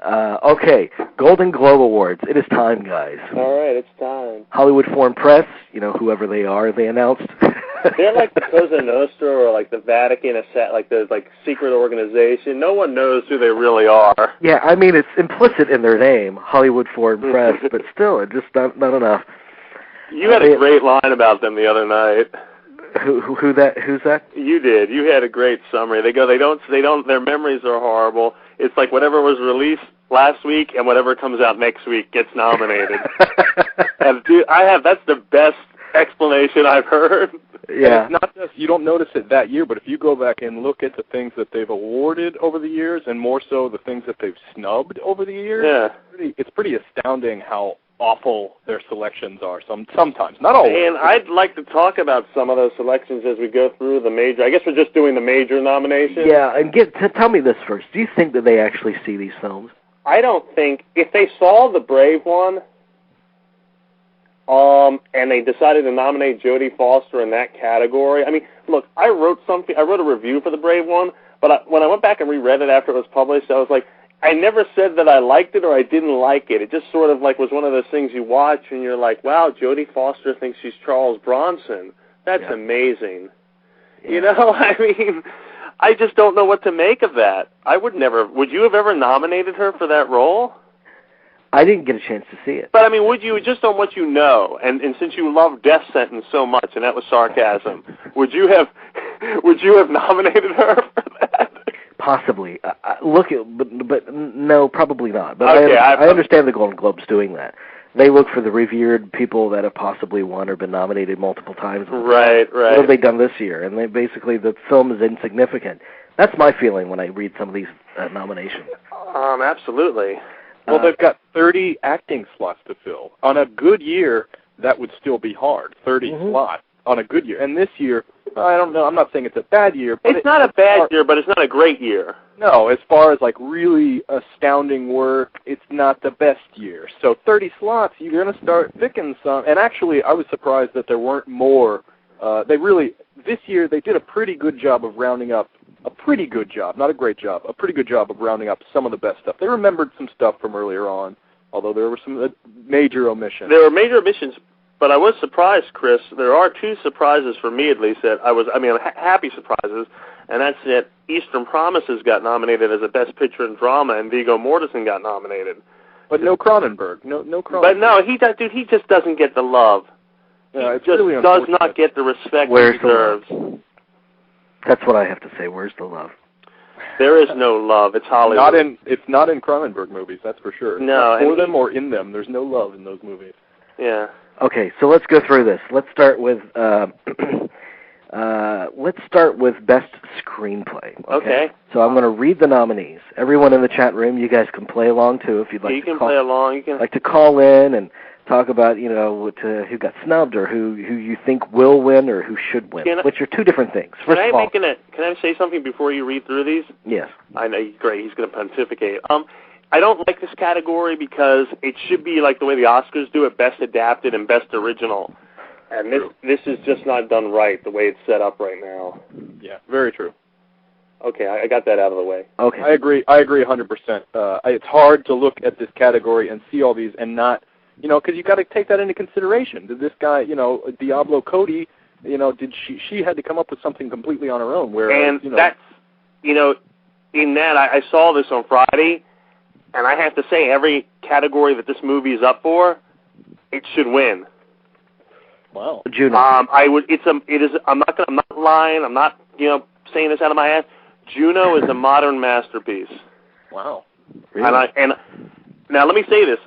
Okay, Golden Globe Awards. It is time, guys. All right, it's time. Hollywood Foreign Press, whoever they are, they announced. They're like the Cosa Nostra or like the Vatican, like the secret organization. No one knows who they really are. Yeah, I mean, it's implicit in their name, Hollywood Foreign Press, but still, it's just not enough. You had a great line about them the other night. Who's that? You did. You had a great summary. They don't, their memories are horrible. It's like whatever was released last week and whatever comes out next week gets nominated. And dude, that's the best explanation I've heard. Yeah. And it's not just, you don't notice it that year, but if you go back and look at the things that they've awarded over the years, and more so the things that they've snubbed over the years, it's pretty astounding how awful their selections are sometimes, not always. And I'd like to talk about some of those selections as we go through the major. I guess we're just doing the major nominations. Yeah, and tell me this first. Do you think that they actually see these films? I don't think, if they saw The Brave one, and they decided to nominate Jodie Foster in that category. I mean, look, I wrote a review for The Brave one, but when I went back and reread it after it was published, I was like, I never said that I liked it or I didn't like it. It just sort of like was one of those things you watch and you're like, wow, Jodie Foster thinks she's Charles Bronson. That's amazing. Yeah. I mean, I just don't know what to make of that. Would you have ever nominated her for that role? I didn't get a chance to see it. But, I mean, would you, just on what you know, and since you love Death Sentence so much, and that was sarcasm, would you have nominated her for that? Possibly. But no, probably not. But okay, I understand the Golden Globes doing that. They look for the revered people that have possibly won or been nominated multiple times. Right. What have they done this year? And the film is insignificant. That's my feeling when I read some of these nominations. Absolutely. Well, they've got 30 acting slots to fill. On a good year, that would still be hard, 30 slots on a good year. And this year, I don't know, I'm not saying it's a bad year. But it's not a bad year, but it's not a great year. No, as far as, like, really astounding work, it's not the best year. So 30 slots, you're going to start picking some. And actually, I was surprised that there weren't more. This year, they did a pretty good job of rounding up. A pretty good job, not a great job, a pretty good job of rounding up some of the best stuff. They remembered some stuff from earlier on, although there were some major omissions. There were major omissions, but I was surprised, Chris. There are two surprises for me, at least, that happy surprises, and that's that Eastern Promises got nominated as a Best Picture in Drama, and Viggo Mortensen got nominated. But no Cronenberg. No Cronenberg. But no, he just doesn't get the love. He just really does not get the respect he deserves. That's what I have to say. Where's the love? There is no love. It's Hollywood. It's not in Cronenberg movies, that's for sure. No, for them or in them. There's no love in those movies. Yeah. Okay, so let's go through this. Let's start with Best Screenplay. Okay. So I'm going to read the nominees. Everyone in the chat room, you guys can play along too if you'd like. You can play along. You can like to call in and talk about, who got snubbed or who you think will win or who should win, which are two different things. Can I say something before you read through these? Yes. I know, great, he's going to pontificate. I don't like this category because it should be like the way the Oscars do it, Best Adapted and Best Original. And this is just not done right, the way it's set up right now. Yeah, very true. Okay, I got that out of the way. Okay. I agree 100%. It's hard to look at this category and see all these and not... because you got to take that into consideration. Did this guy, Diablo Cody, did she had to come up with something completely on her own? Whereas, that's, in that, I saw this on Friday, and I have to say, every category that this movie is up for, it should win. Wow. Juno. I'm not lying. I'm not, saying this out of my ass. Juno is a modern masterpiece. Wow. Really? And now let me say this.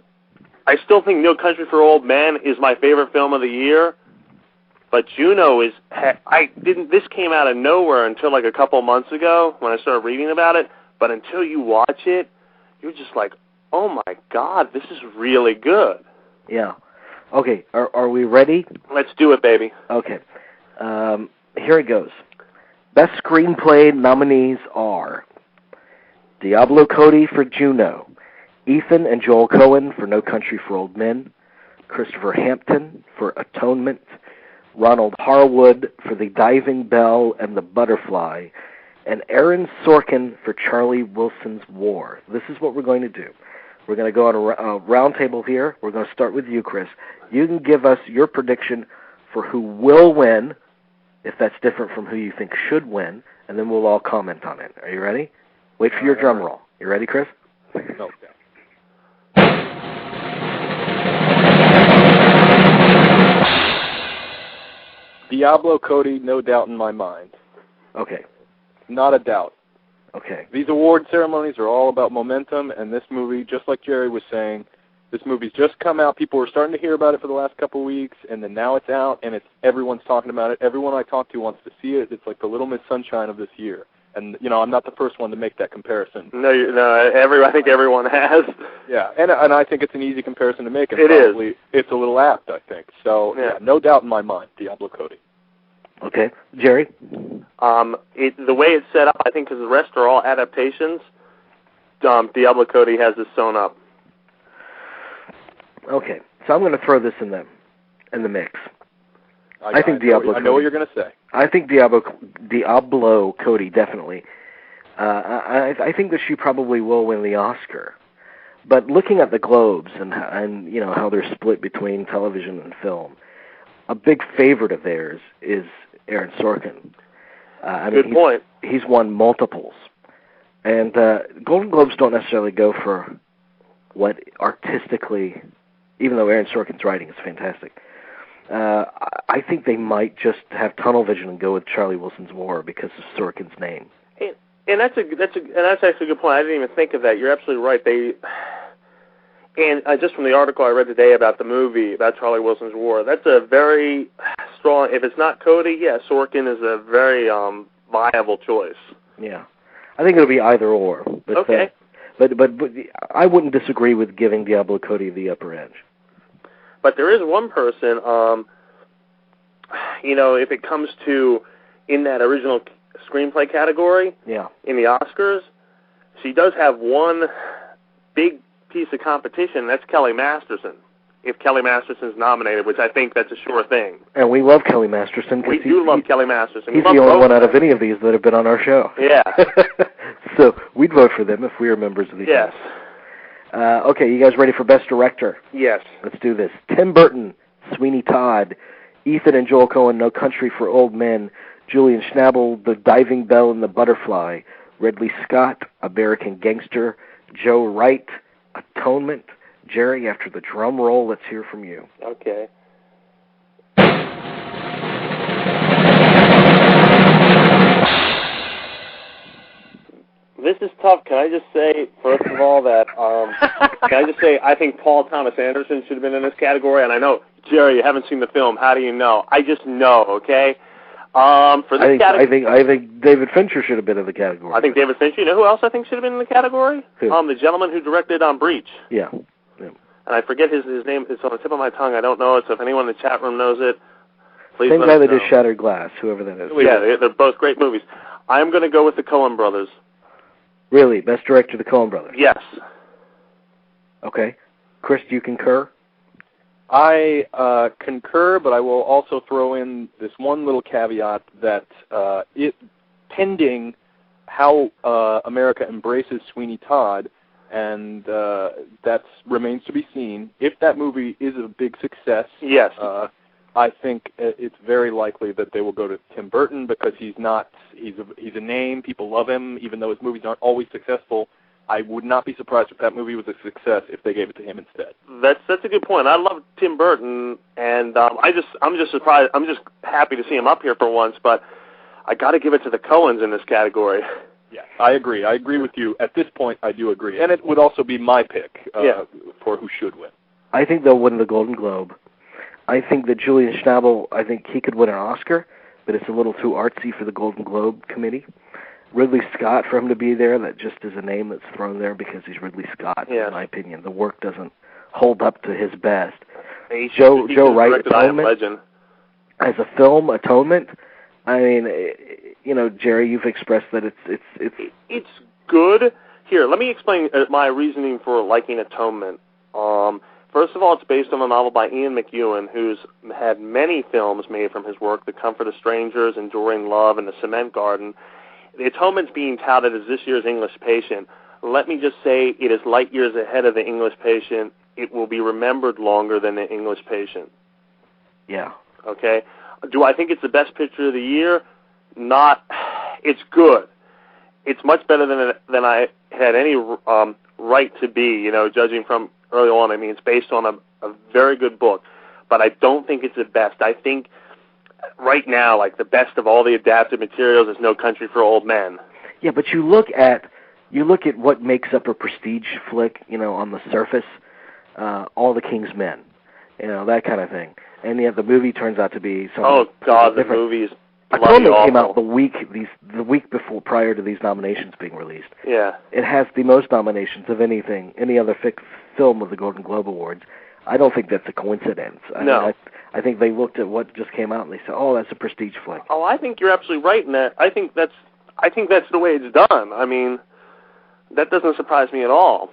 I still think No Country for Old Men is my favorite film of the year, but Juno is. This came out of nowhere until like a couple months ago when I started reading about it. But until you watch it, you're just like, oh my God, this is really good. Yeah. Okay. Are we ready? Let's do it, baby. Okay. Here it goes. Best Screenplay nominees are Diablo Cody for Juno, Ethan and Joel Coen for No Country for Old Men, Christopher Hampton for Atonement, Ronald Harwood for The Diving Bell and The Butterfly, and Aaron Sorkin for Charlie Wilson's War. This is what we're going to do. We're going to go on a round table here. We're going to start with you, Chris. You can give us your prediction for who will win, if that's different from who you think should win, and then we'll all comment on it. Are you ready? Wait for your drum roll. You ready, Chris? No. Diablo Cody, no doubt in my mind. Okay. Not a doubt. Okay. These award ceremonies are all about momentum, and this movie, just like Jerry was saying, this movie's just come out. People were starting to hear about it for the last couple of weeks, and then now it's out, and everyone's talking about it. Everyone I talk to wants to see it. It's like the Little Miss Sunshine of this year. And, I'm not the first one to make that comparison. No, I think everyone has. Yeah, and I think it's an easy comparison to make. And probably it's a little apt, I think. So, yeah, no doubt in my mind, Diablo Cody. Okay. Jerry? The way it's set up, I think, because the rest are all adaptations, Diablo Cody has this sewn up. Okay. So I'm going to throw this in the mix. I think Diablo Cody. I know what you're going to say. I think Diablo Cody, definitely. I think that she probably will win the Oscar. But looking at the Globes and how they're split between television and film, a big favorite of theirs is Aaron Sorkin. Good point. He's won multiples. And Golden Globes don't necessarily go for what artistically, even though Aaron Sorkin's writing is fantastic, I think they might just have tunnel vision and go with Charlie Wilson's War because of Sorkin's name. And that's actually a good point. I didn't even think of that. You're absolutely right. Just from the article I read today about the movie, about Charlie Wilson's War, that's a very strong, if it's not Cody, Sorkin is a very viable choice. Yeah. I think it'll be either or. But, okay. But I wouldn't disagree with giving Diablo Cody the upper edge. But there is one person, if it comes to in that original screenplay category, in the Oscars, she does have one big piece of competition. That's Kelly Masterson. If Kelly Masterson's nominated, which I think that's a sure thing. And we love Kelly Masterson. We do love Kelly Masterson. He's the only one out of any of these that have been on our show. Yeah. So we'd vote for them if we were members of the Yes. Okay, you guys ready for Best Director? Yes. Let's do this. Tim Burton, Sweeney Todd, Ethan and Joel Coen, No Country for Old Men, Julian Schnabel, The Diving Bell and the Butterfly, Ridley Scott, American Gangster, Joe Wright, Atonement. Jerry, after the drum roll, let's hear from you. Okay. This is tough. Can I just say, first of all, that I think Paul Thomas Anderson should have been in this category. And I know, Jerry, you haven't seen the film. How do you know? I just know. Okay. For this category, I think David Fincher should have been in the category. I think David Fincher. You know who else I think should have been in the category? Who? The gentleman who directed Breach. Yeah. And I forget his name. It's on the tip of my tongue. I don't know it. So if anyone in the chat room knows it, please Same let guy us that know. did Shattered Glass, whoever that is. Yeah, they're both great movies. I'm going to go with the Coen brothers. Really? Best Director, the Coen brothers? Yes. Okay. Chris, do you concur? I concur, but I will also throw in this one little caveat that pending how America embraces Sweeney Todd, and that remains to be seen. If that movie is a big success, yes, I think it's very likely that they will go to Tim Burton because he's a name. People love him, even though his movies aren't always successful. I would not be surprised if that movie was a success if they gave it to him instead. That's a good point. I love Tim Burton, and I'm just surprised. I'm just happy to see him up here for once, but I got to give it to the Coens in this category. Yeah, I agree. I agree with you. At this point, I do agree. And it would also be my pick for who should win. I think they'll win the Golden Globe. I think that Julian Schnabel, I think he could win an Oscar, but it's a little too artsy for the Golden Globe committee. Ridley Scott, for him to be there, that just is a name that's thrown there because he's Ridley Scott, in my opinion. The work doesn't hold up to his best. Joe Wright, Atonement, as a film, Atonement, I mean, Jerry, you've expressed that it's good. Here, let me explain my reasoning for liking Atonement. First of all, it's based on a novel by Ian McEwan, who's had many films made from his work, The Comfort of Strangers, Enduring Love, and The Cement Garden. the Atonement's being touted as this year's English Patient. Let me just say it is light years ahead of the English Patient. It will be remembered longer than the English Patient. Yeah. Okay? Do I think it's the best picture of the year? Not. It's good. It's much better than I had any right to be, judging from early on. I mean, it's based on a very good book, but I don't think it's the best. I think right now, like, the best of all the adapted materials is No Country for Old Men. Yeah, but you look at what makes up a prestige flick, on the surface, All the King's Men, that kind of thing. And yet the movie turns out to be something. Oh God, the movie is bloody awful. Came out the week before, prior to these nominations being released. Yeah. It has the most nominations of any other film of the Golden Globe Awards. I don't think that's a coincidence. I think they looked at what just came out and they said, "Oh, that's a prestige flick." Oh, I think you're absolutely right in that. I think that's the way it's done. I mean, that doesn't surprise me at all.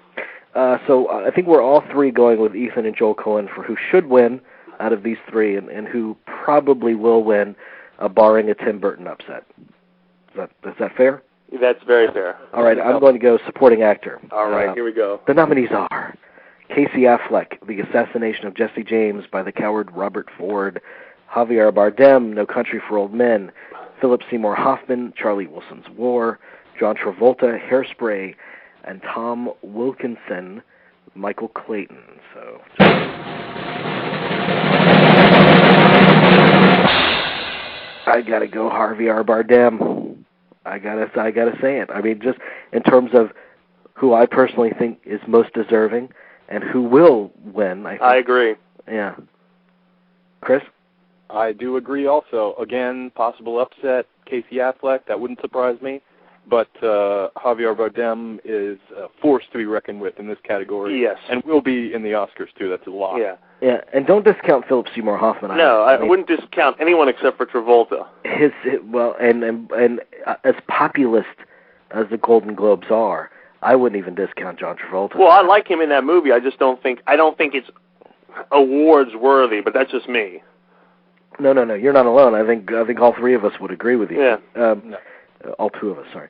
So I think we're all three going with Ethan and Joel Coen for who should win out of these three, and who probably will win, barring a Tim Burton upset. Is that fair? That's very fair. All right, I'm going to go supporting actor. All right, here we go. The nominees are Casey Affleck, The Assassination of Jesse James by the Coward Robert Ford, Javier Bardem, No Country for Old Men, Philip Seymour Hoffman, Charlie Wilson's War, John Travolta, Hairspray, and Tom Wilkinson, Michael Clayton. So I gotta go Javier Bardem. I gotta say it. I mean, just in terms of who I personally think is most deserving and who will win. I agree. Yeah. Chris? I do agree also. Again, possible upset, Casey Affleck, that wouldn't surprise me. But Javier Bardem is a force to be reckoned with in this category. Yes. And will be in the Oscars, too. That's a lot. Yeah. Yeah, and don't discount Philip Seymour Hoffman. No, I wouldn't discount anyone except for Travolta. And as populist as the Golden Globes are, I wouldn't even discount John Travolta. Well, I like him in that movie. I just don't think it's awards worthy, but that's just me. No, you're not alone. I think all three of us would agree with you. Yeah. No. All two of us, sorry.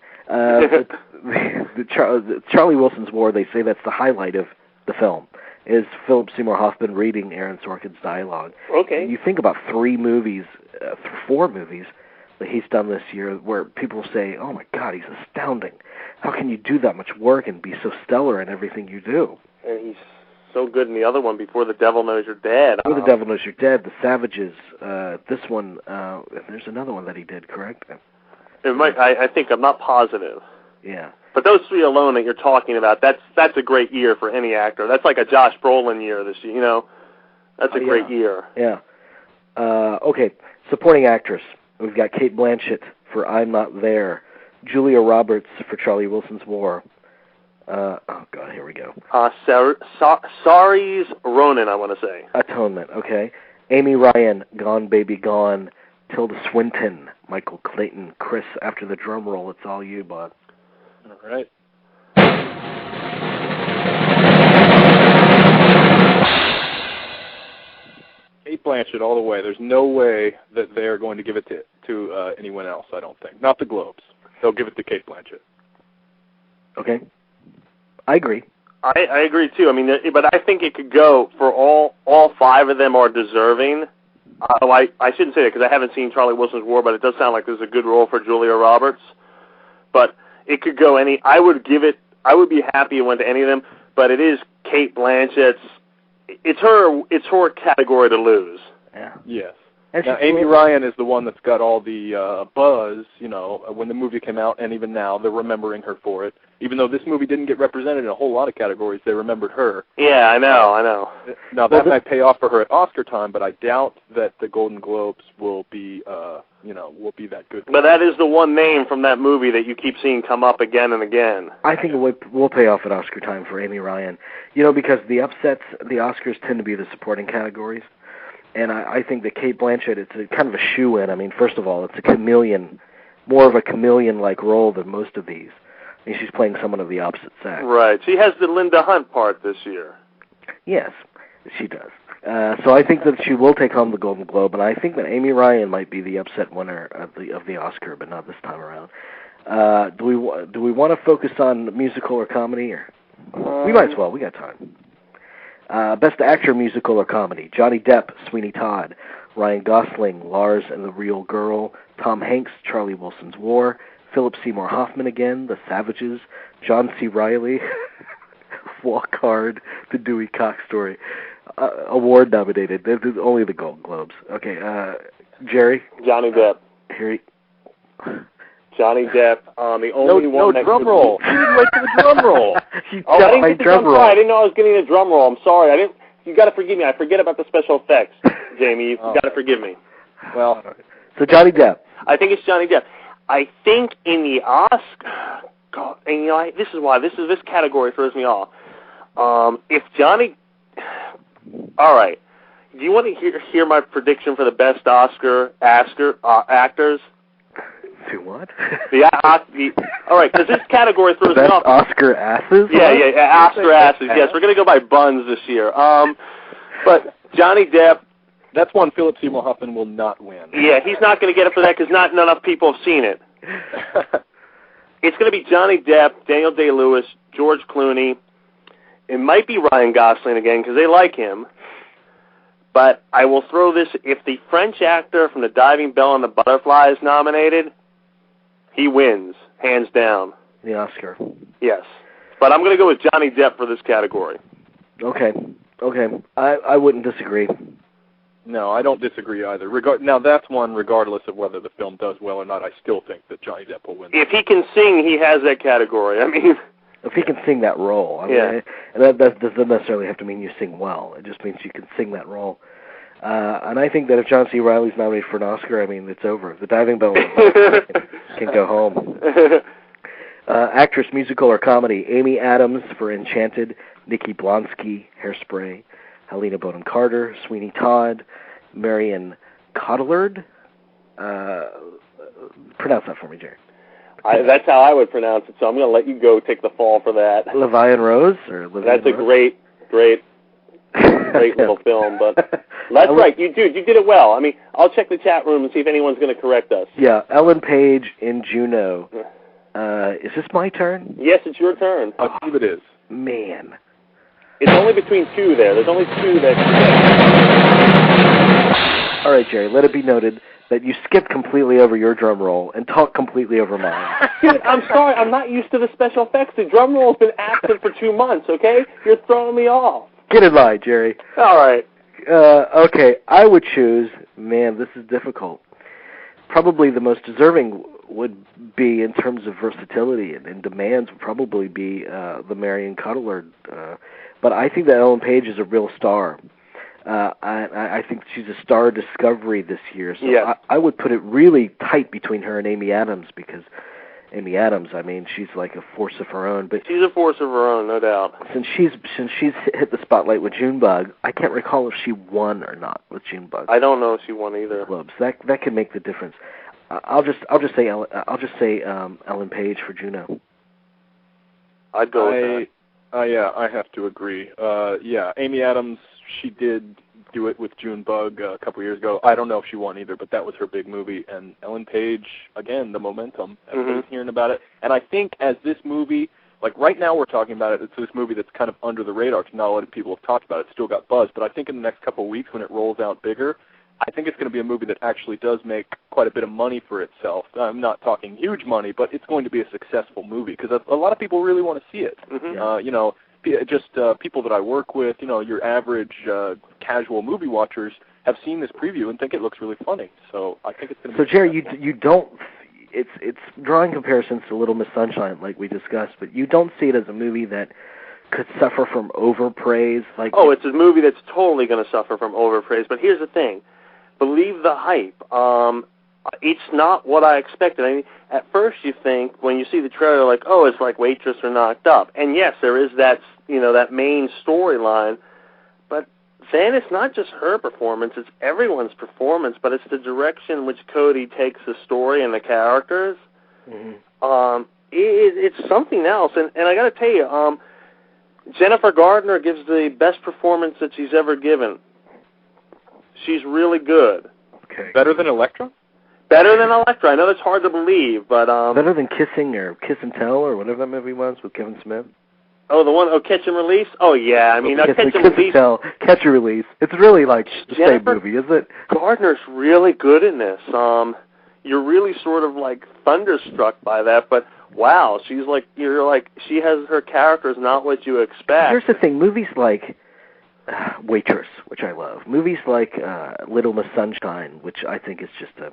Charlie Wilson's War, they say that's the highlight of the film, is Philip Seymour Hoffman reading Aaron Sorkin's dialogue. Okay. You think about 4 movies that he's done this year where people say, oh my God, he's astounding. How can you do that much work and be so stellar in everything you do? And he's so good in the other one, Before the Devil Knows You're Dead. Before the Devil Knows You're Dead, The Savages, this one, there's another one that he did, correct? It might. I think, I'm not positive. Yeah. But those 3 alone that you're talking about, that's a great year for any actor. That's like a Josh Brolin year this year, That's a great year. Yeah. Okay, supporting actress. We've got Cate Blanchett for I'm Not There, Julia Roberts for Charlie Wilson's War. Oh, God, here we go. Saoirse Ronan, I want to say. Atonement, okay. Amy Ryan, Gone Baby Gone. Tilda Swinton, Michael Clayton. Chris, after the drum roll, it's all you, bud. All right. Cate Blanchett all the way. There's no way that they're going to give it to anyone else, I don't think. Not the Globes. They'll give it to Cate Blanchett. Okay. I agree. I agree, too. I mean, but I think it could go for all 5 of them are deserving. I shouldn't say that because I haven't seen Charlie Wilson's War, but it does sound like there's a good role for Julia Roberts. But it could go any. I would be happy it went to any of them. But it is Cate Blanchett's. It's her category to lose. Yeah. Yes. Now, Amy Ryan is the one that's got all the buzz, when the movie came out, and even now they're remembering her for it. Even though this movie didn't get represented in a whole lot of categories, they remembered her. Yeah, I know. Now, that might pay off for her at Oscar time, but I doubt that the Golden Globes will be that good. But that is the one name from that movie that you keep seeing come up again and again. I think it will pay off at Oscar time for Amy Ryan. Because the upsets, the Oscars tend to be the supporting categories. And I think that Cate Blanchett, it's a kind of a shoe-in. I mean, first of all, it's a chameleon, more of a chameleon-like role than most of these. I mean, she's playing someone of the opposite sex. Right. She has the Linda Hunt part this year. Yes, she does. So I think that she will take home the Golden Globe, and I think that Amy Ryan might be the upset winner of the Oscar, but not this time around. Do we want to focus on musical or comedy? Or we might as well. We got time. Best Actor, Musical or Comedy: Johnny Depp, Sweeney Todd; Ryan Gosling, Lars and the Real Girl; Tom Hanks, Charlie Wilson's War; Philip Seymour Hoffman again, The Savages; John C. Reilly, Walk Hard, The Dewey Cox Story. Award nominated. This is only the Golden Globes. Okay, Jerry? Johnny Depp. Johnny Depp. The only one that drum roll. You didn't wait for the drum roll. I didn't get the drum roll. I didn't know I was getting a drum roll. I'm sorry. You got to forgive me. I forget about the special effects, Jamie. You got to forgive me. Well, so Johnny Depp. I think it's Johnny Depp. I think in the Oscar, God, and this is why this category throws me off. If Johnny, all right. Do you want to hear my prediction for the best Oscar actors? Do what? All right, because this category throws me off. Oscar asses? Yeah, Oscar asses. Yes, we're going to go by buns this year. But Johnny Depp. That's one Philip Seymour Hoffman will not win. Yeah, he's not going to get it for that because not enough people have seen it. It's going to be Johnny Depp, Daniel Day-Lewis, George Clooney. It might be Ryan Gosling again because they like him. But I will throw this: if the French actor from The Diving Bell and the Butterfly is nominated, he wins, hands down. The Oscar. Yes. But I'm going to go with Johnny Depp for this category. Okay. I wouldn't disagree. No, I don't disagree either. Now, that's one, regardless of whether the film does well or not, I still think that Johnny Depp will win. If he can sing, he has that category. I mean... If he can sing that role. I mean, yeah. And that doesn't necessarily have to mean you sing well. It just means you can sing that role. And I think that if John C. Reilly's nominated for an Oscar, I mean, it's over. The Diving Bell can go home. Actress, Musical or Comedy: Amy Adams for Enchanted; Nikki Blonsky, Hairspray; Helena Bonham Carter, Sweeney Todd; Marion Cotillard. Pronounce that for me, Jerry. That's how I would pronounce it, so I'm going to let you go take the fall for that. Levian Rose? That's a great little film, but that's right. You did it well. I mean, I'll check the chat room and see if anyone's going to correct us. Yeah, Ellen Page in Juno. Is this my turn? Yes, it's your turn. I believe it is. Man. It's only between two there. There's only two that... All right, Jerry, let it be noted that you skipped completely over your drum roll and talked completely over mine. Dude, I'm sorry. I'm not used to the special effects. The drum roll's been absent for 2 months, okay? You're throwing me off. Get in line, Jerry. All right. Okay, I would choose... Man, this is difficult. Probably the most deserving would be, in terms of versatility and demands, would probably be the Marion Cotillard. But I think that Ellen Page is a real star. I think she's a star discovery this year. So yes. I would put it really tight between her and Amy Adams, because Amy Adams, I mean, she's like a force of her own. But she's a force of her own, no doubt. Since she's hit the spotlight with Junebug, I can't recall if she won or not with Junebug. I don't know if she won either. Globes. That could make the difference. I'll just say Ellen Page for Juno. I'd go with that. Yeah, I have to agree. Yeah, Amy Adams, she did do it with Junebug a couple years ago. I don't know if she won either, but that was her big movie. And Ellen Page, again, the momentum. Everybody's hearing about it. And I think as this movie, like right now we're talking about it, it's this movie that's kind of under the radar because not a lot of people have talked about it. It's still got buzz. But I think in the next couple of weeks when it rolls out bigger, I think it's going to be a movie that actually does make quite a bit of money for itself. I'm not talking huge money, but it's going to be a successful movie because a lot of people really want to see it. You know, just people that I work with, you know, your average casual movie watchers have seen this preview and think it looks really funny. So I think it's going to be... So, Jerry, you don't... It's drawing comparisons to Little Miss Sunshine, like we discussed, but you don't see it as a movie that could suffer from overpraise. Like, it's a movie that's totally going to suffer from overpraise. But here's the thing. Believe the hype. It's not what I expected. I mean, at first you think, when you see the trailer, like, oh, it's like Waitress or Knocked Up. And yes, there is that, you know, that main storyline. But then it's not just her performance, it's everyone's performance, but it's the direction in which Cody takes the story and the characters. It's something else. And I got to tell you, Jennifer Gardner gives the best performance that she's ever given. She's really good. Okay. Better than Elektra? Better than Elektra. I know that's hard to believe, but better than Kissing or Kiss and Tell or whatever that movie was with Kevin Smith. Oh, the one, Catch and Release? Oh, yeah. I mean, Catch and Release. Catch and Release. It's really like the same movie, is it? Gardner's really good in this. You're really sort of like thunderstruck by that, but wow, she has her character is not what you expect. Here's the thing, movies like Waitress, which I love, movies like Little Miss Sunshine, which I think is just a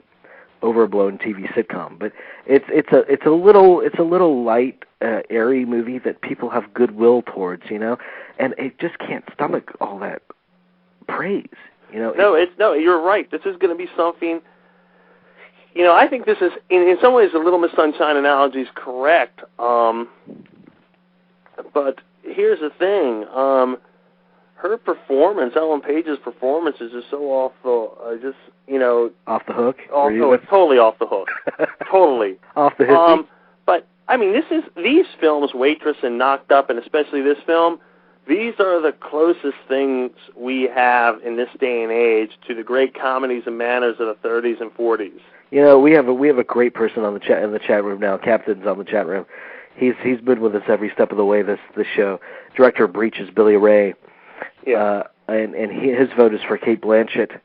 overblown TV sitcom, but it's a little light, airy movie that people have goodwill towards, and it just can't stomach all that praise, No, you're right. This is going to be something. I think this is in some ways the Little Miss Sunshine analogy is correct. But here's the thing. Her performance, Ellen Page's performance, is just so off the off the hook. It's totally off the hook. Totally off the hook. But I mean, these films, Waitress and Knocked Up, and especially this film. These are the closest things we have in this day and age to the great comedies and manners of the 30s and 40s. We have a great person on the chat in the chat room now. Captain's on the chat room. He's been with us every step of the way. This show. Director of Breach is Billy Ray. Yeah. And his vote is for Cate Blanchett.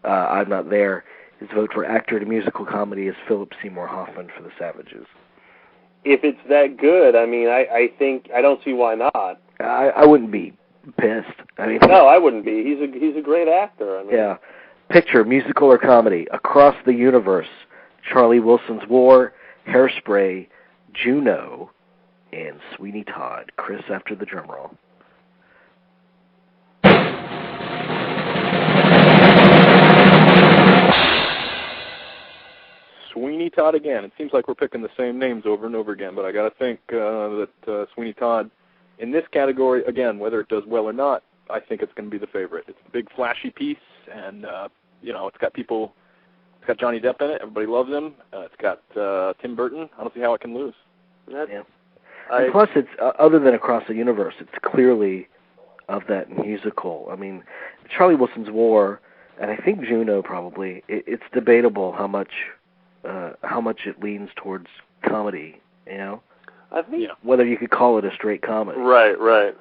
I'm not there. His vote for actor to musical comedy is Philip Seymour Hoffman for The Savages. If it's that good, I mean, I think I don't see why not. I wouldn't be pissed. I mean, no, I wouldn't be. He's a great actor. I mean, yeah. Picture, musical or comedy, Across the Universe, Charlie Wilson's War, Hairspray, Juno, and Sweeney Todd. Chris, after the drum roll. Sweeney Todd again. It seems like we're picking the same names over and over again, but I got to think that Sweeney Todd, in this category, again, whether it does well or not, I think it's going to be the favorite. It's a big, flashy piece, and it's got Johnny Depp in it. Everybody loves him. It's got Tim Burton. I don't see how it can lose. Yeah. And plus, it's other than Across the Universe, it's clearly of that musical. I mean, Charlie Wilson's War, and I think Juno probably. It's debatable how much it leans towards comedy. I think whether you could call it a straight comedy. Right.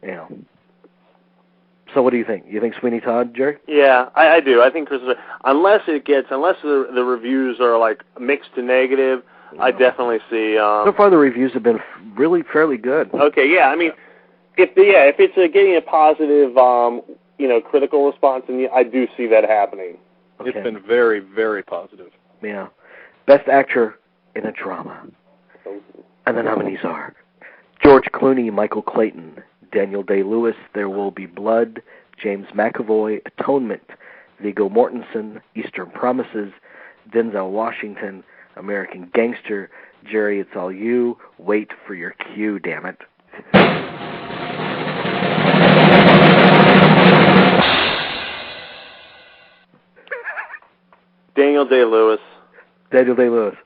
Yeah. So what do you think? You think Sweeney Todd, Jerry? Yeah, I do. I think unless the reviews are like mixed to negative, I definitely see. So far, the reviews have been really fairly good. Okay, yeah. I mean, if it's getting a positive, critical response, and I do see that happening. Okay. It's been very, very positive. Yeah. Best actor in a drama, and the nominees are George Clooney, Michael Clayton, Daniel Day-Lewis, There Will Be Blood, James McAvoy, Atonement, Viggo Mortensen, Eastern Promises, Denzel Washington, American Gangster, Jerry, It's All You, Wait for Your Cue, damn it. Daniel Day-Lewis.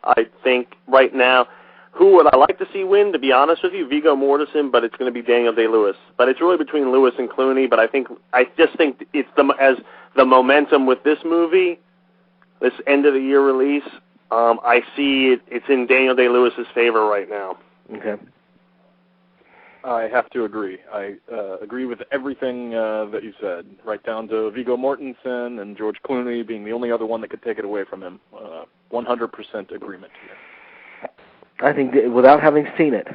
I think right now, who would I like to see win, to be honest with you? Viggo Mortensen, but it's going to be Daniel Day-Lewis. But it's really between Lewis and Clooney, but I just think it's as the momentum with this movie, this end-of-the-year release, I see it's in Daniel Day-Lewis's favor right now. Okay. I have to agree. I agree with everything that you said, right down to Viggo Mortensen and George Clooney being the only other one that could take it away from him. 100% agreement here. I think, without having seen it,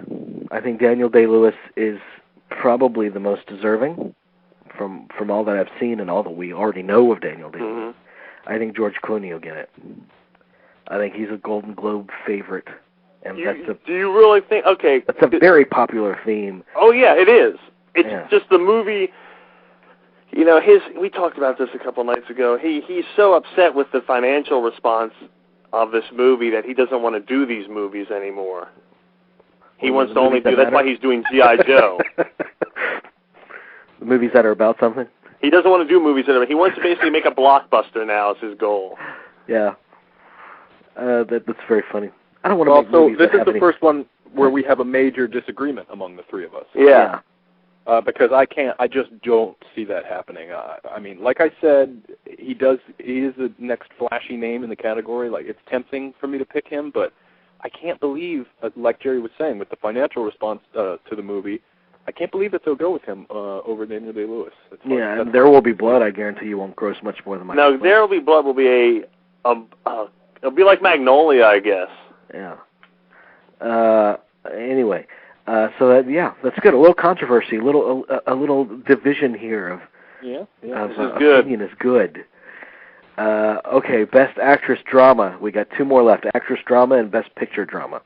I think Daniel Day-Lewis is probably the most deserving from all that I've seen and all that we already know of Daniel Day-Lewis. Mm-hmm. I think George Clooney will get it. I think he's a Golden Globe favorite. And do you really think? Okay, that's a very popular theme. Oh yeah, it is. It's just the movie. We talked about this a couple nights ago. He's so upset with the financial response of this movie that he doesn't want to do these movies anymore. He wants to only do. That's why he's doing G.I. Joe. The movies that are about something. He doesn't want to do movies that are. He wants to basically make a blockbuster now. Is his goal. Yeah, that's very funny. I don't want to make movies this is the first one where we have a major disagreement among the three of us. Yeah. because I just don't see that happening. I mean, like I said, he is the next flashy name in the category. Like, it's tempting for me to pick him, but I can't believe, like Jerry was saying, with the financial response to the movie, I can't believe that they'll go with him over Daniel Day-Lewis. Yeah, and There Will Be Blood, I guarantee you, won't gross much more than Michael No, There Will Be Blood will be it'll be like Magnolia, I guess. Yeah. Anyway, so that's good. A little controversy, a little division here of this is good. Opinion is good. Okay, Best Actress Drama. We got two more left: Actress Drama and Best Picture Drama.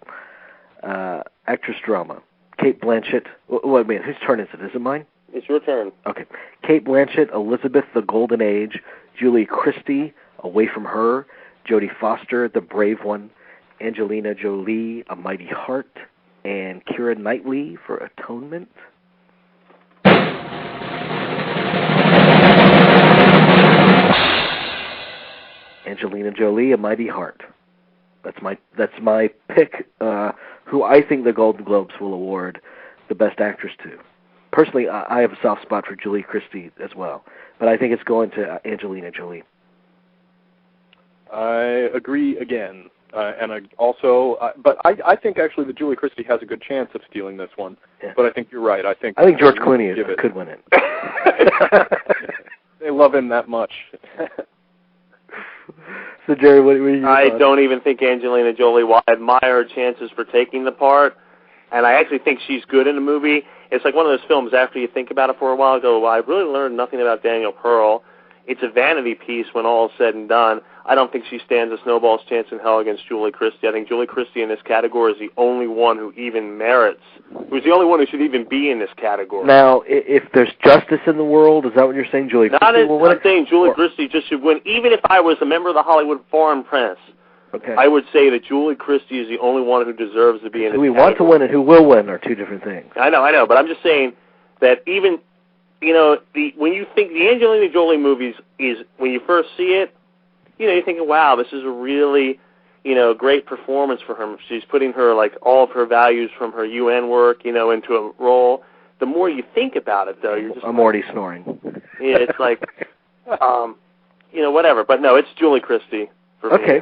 Actress Drama. Kate Blanchett. Wait a minute, whose turn is it? Is it mine? It's your turn. Okay. Kate Blanchett, Elizabeth, The Golden Age, Julie Christie, Away from Her, Jodie Foster, The Brave One, Angelina Jolie, A Mighty Heart, and Keira Knightley for Atonement. Angelina Jolie, A Mighty Heart. That's my pick. Who I think the Golden Globes will award the Best Actress to. Personally, I have a soft spot for Julie Christie as well, but I think it's going to Angelina Jolie. I agree again, and I think actually that Julie Christie has a good chance of stealing this one. Yeah. But I think you're right. I think George Clooney could win it. They love him that much. So, Jerry, what are you? I don't even think Angelina Jolie, while I admire her chances for taking the part, and I actually think she's good in the movie, it's like one of those films after you think about it for a while, go, well, I really learned nothing about Daniel Pearl. It's a vanity piece when all is said and done. I don't think she stands a snowball's chance in hell against Julie Christie. I think Julie Christie in this category is the only one who's the only one who should even be in this category. Now, if there's justice in the world, is that what you're saying, Julie Christie will win? I'm saying Julie Christie just should win. Even if I was a member of the Hollywood Foreign Press, okay, I would say that Julie Christie is the only one who deserves to be in this category. Who we want to win and who will win are two different things. I know, but I'm just saying that even, when you think the Angelina Jolie movies is, when you first see it, you're thinking, wow, this is a really, great performance for her. She's putting her, all of her values from her UN work, into a role. The more you think about it, though, you're just... I'm already snoring. Yeah, it's like, whatever. But no, it's Julie Christie for me.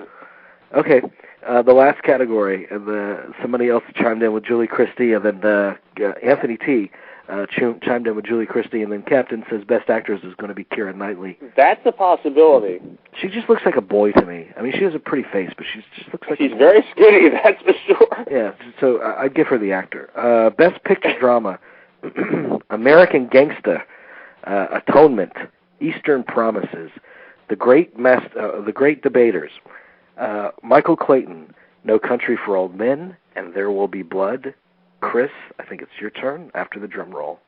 Okay. The last category, and somebody else chimed in with Julie Christie, and then Anthony T. chimed in with Julie Christie, and then Captain says Best Actress is going to be Keira Knightley. That's a possibility. She just looks like a boy to me. I mean, she has a pretty face, but she just looks like she's very skinny, that's for sure. Yeah, so I'd give her the actor. Best Picture Drama, American Gangsta, Atonement, Eastern Promises, The Great Debaters, Michael Clayton, No Country for Old Men, and There Will Be Blood. Chris, I think it's your turn after the drum roll.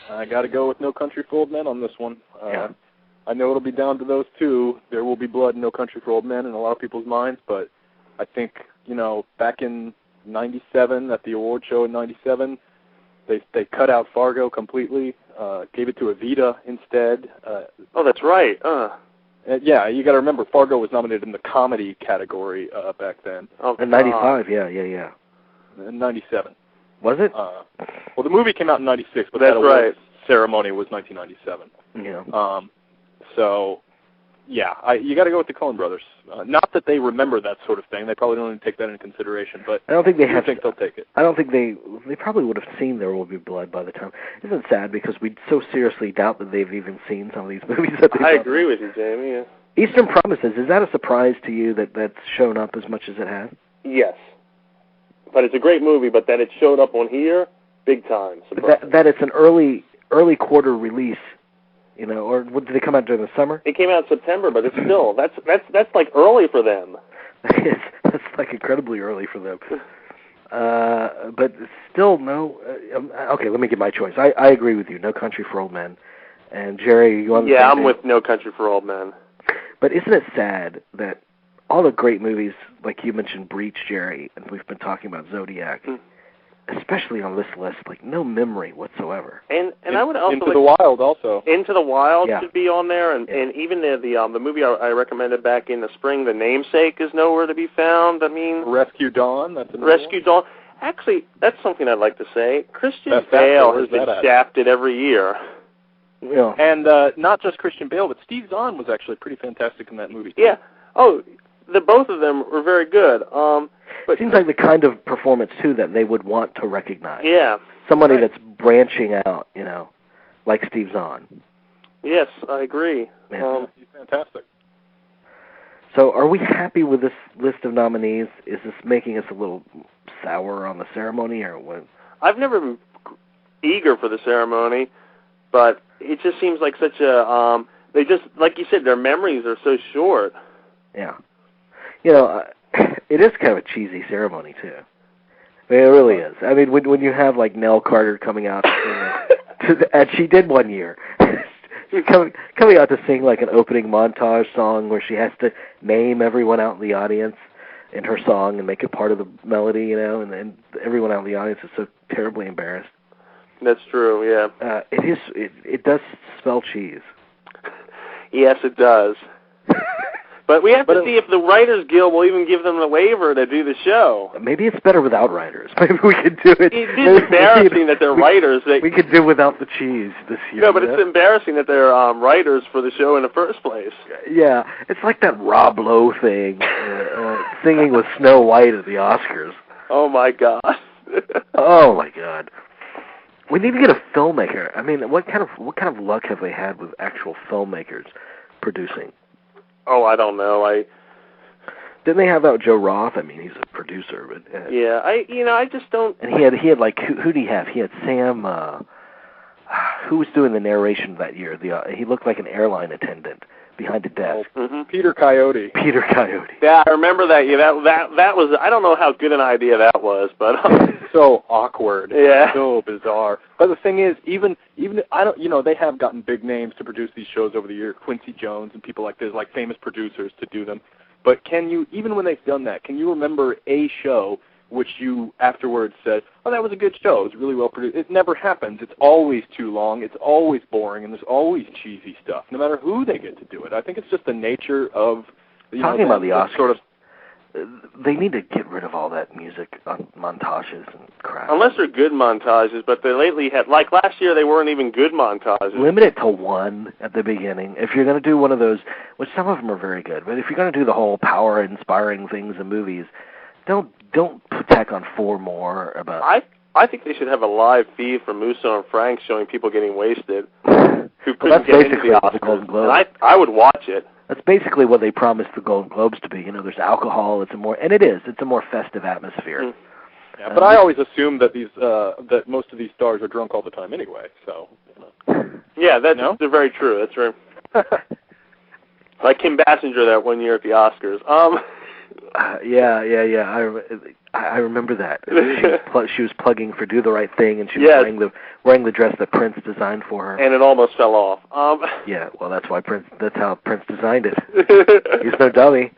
I got to go with No Country for Old Men on this one. Yeah. I know it'll be down to those two. There Will Be Blood and No Country for Old Men in a lot of people's minds, but I think, back in 97, at the award show in 97, they cut out Fargo completely, gave it to Evita instead. Oh, that's right. Yeah, you got to remember, Fargo was nominated in the comedy category back then. Oh, in 95, yeah. In 97. Was it? Well, the movie came out in 96, but that's that right. Ceremony was 1997. Yeah. So, yeah, you got to go with the Coen brothers. Not that they remember that sort of thing. They probably don't even take that into consideration, but I don't think they think they'll take it. I don't think they probably would have seen There Will Be Blood by the time. Isn't it sad because we so seriously doubt that they've even seen some of these movies that they I agree with you, Jamie. Yeah. Eastern Promises, is that a surprise to you that that's shown up as much as it has? Yes. But it's a great movie, but that it showed up on here, big time. That it's an early quarter release, or did it come out during the summer? It came out in September, but it's still, that's like early for them. That's like incredibly early for them. But still, no. Okay, let me give my choice. I agree with you. No Country for Old Men. And Jerry, you on the same I'm page? with No Country for Old Men. But isn't it sad that all the great movies, like you mentioned Breach, Jerry, and we've been talking about Zodiac, especially on this list, like no memory whatsoever. And I would also Into the Wild also. Into the Wild Yeah. should be on there, and even the movie I recommended back in the spring, The Namesake, is nowhere to be found. I mean, Rescue Dawn. That's another Rescue one. Dawn. Actually, that's something I'd like to say. Christian Best Bale actor, has where's been that at? shafted every year. Yeah. And not just Christian Bale, but Steve Zahn was actually pretty fantastic in that movie. Too. Yeah. Oh, both of them were very good. But Seems like the kind of performance too that they would want to recognize. yeah. Somebody Right. that's branching out, like Steve Zahn. Yes, I agree. Yeah. He's fantastic. So are we happy with this list of nominees? Is this making us a little sour on the ceremony, or what? I've never been eager for the ceremony, but it just seems like such a they just, like you said, their memories are so short. Yeah. It is kind of a cheesy ceremony too. I mean, it really is. I mean, when you have like Nell Carter coming out, and she did one year, she's coming out to sing like an opening montage song where she has to name everyone out in the audience in her song and make it part of the melody, and everyone out in the audience is so terribly embarrassed. That's true. Yeah. It does spell cheese. Yes, it does. But we have to see if the Writers Guild will even give them the waiver to do the show. Maybe it's better without writers. Maybe we could do it. It is embarrassing that they're writers. We could do without the cheese this year. No, but it's embarrassing that they're writers for the show in the first place. Yeah, it's like that Rob Lowe thing, singing with Snow White at the Oscars. Oh my God. Oh my God. We need to get a filmmaker. I mean, what kind of luck have they had with actual filmmakers producing? Oh, I don't know. Didn't they have out Joe Roth? I mean, he's a producer, but yeah, I just don't. And he had like who did he have? He had Sam. Who was doing the narration that year? He looked like an airline attendant behind a desk. Oh, mm-hmm. Peter Coyote. Peter Coyote. Yeah, I remember that. Yeah, that was. I don't know how good an idea that was, but so awkward. Yeah. So bizarre. But the thing is, even I don't. They have gotten big names to produce these shows over the years, Quincy Jones and people like this, like famous producers to do them. But can you, even when they've done that, can you remember a show which you afterwards said, oh, that was a good show, it was really well produced? It never happens. It's always too long, it's always boring, and there's always cheesy stuff, no matter who they get to do it. I think it's just the nature of... Talking about the Oscars, sort of, they need to get rid of all that music on montages and crap. Unless they're good montages, but they lately had, like last year, they weren't even good montages. Limit it to one at the beginning. If you're going to do one of those, which some of them are very good, but if you're going to do the whole power-inspiring things in movies, don't tack on four more about... I think they should have a live feed from Musso and Frank showing people getting wasted who couldn't that's get into basically the what the Golden Oscars. Globes. And I would watch it. That's basically what they promised the Golden Globes to be. There's alcohol. It's a more festive atmosphere. Mm. Yeah, but I always assume that that most of these stars are drunk all the time anyway. So. Yeah, that's very true. That's true. Like Kim Basinger that one year at the Oscars. Yeah. I remember that. She was plugging for Do the Right Thing, and she was wearing the dress that Prince designed for her. And it almost fell off. Yeah, well, that's how Prince designed it. He's no dummy.